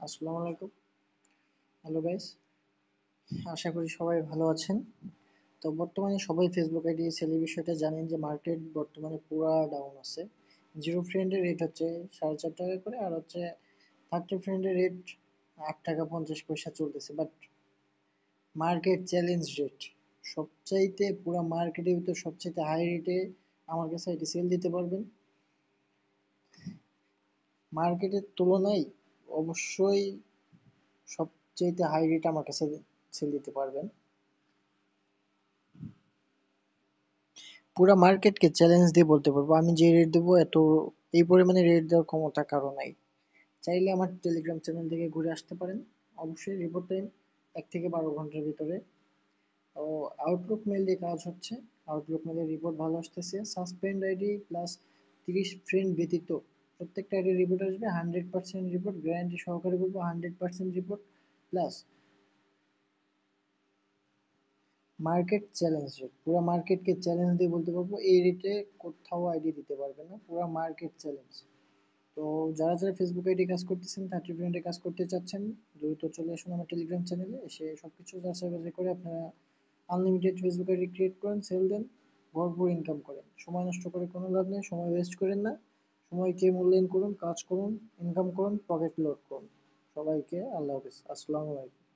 আসসালামু আলাইকুম। Hello guys, আশা করি সবাই ভালো আছেন। তো বর্তমানে সবাই ফেসবুক আইডি সেল এই বিষয়টা জানেন যে মার্কেট বর্তমানে পুরা ডাউন আছে। জিরো ফ্রেন্ডের রেট হচ্ছে 4.5 টাকা করে, আর হচ্ছে 30 ফ্রেন্ডের রেট 8 টাকা 50 পয়সা চলতেছে। বাট মার্কেট চ্যালেঞ্জ রেট সবচাইতে পুরা মার্কেটের ভিতর সবচাইতে হাই রেটে আমার কাছে এটি সেল দিতে পারবেন। মার্কেটের তুলনায় অবশ্যই সবচাইতে হাই রেট আমার কাছে সেল দিতে পারবেন। পুরা মার্কেটকে চ্যালেঞ্জ দিয়ে বলতে পারবো আমি যে রেট দেবো এত এই পরিমাণে রেট দেওয়ার ক্ষমতা কারো নাই। চাইলে আমার টেলিগ্রাম চ্যানেল থেকে ঘুরে আসতে পারেন। অবশ্যই রিপোর্ট টাইম 1 থেকে 12 ঘন্টার ভিতরে। ও আউটলুক মেল দিয়ে কাজ হচ্ছে। আউটলুক মেলের রিপোর্ট ভালো আসতেছে। সাসপেন্ড আইডি প্লাস 30 ফ্রেন্ড ব্যতীত প্রত্যেকটা আইডি রিপোর্ট আসবে। 100% রিপোর্ট গ্যারান্টি সহকারে বলবো। 100% report plus market challenge rate. পুরো মার্কেটকে চ্যালেঞ্জ দিয়ে বলতে পারবো এই রেটে কোথাও আইডি দিতে পারবে না। পুরো মার্কেট চ্যালেঞ্জ। তো যারা যারা ফেসবুক আইডি কাজ করতেছেন, 30 ফ্রেন্ডে কাজ করতে চাচ্ছেন, দ্রুত চলে আসুন আমার টেলিগ্রাম চ্যানেলে। এসে সবকিছু যাচাই বাছাই করে আপনারা আনলিমিটেড ফেসবুক আইডি ক্রিয়েট করেন, সেল দেন, ভরপুর ইনকাম করেন। সময় নষ্ট করে কোনো লাভ নেই, সময় ওয়েস্ট করেন না। সময়কে মূল্যায়ন করুন, কাজ করুন, ইনকাম করুন, পকেট লোড করুন। সবাইকে আল্লাহ হাফেজ, আসসালামু আলাইকুম।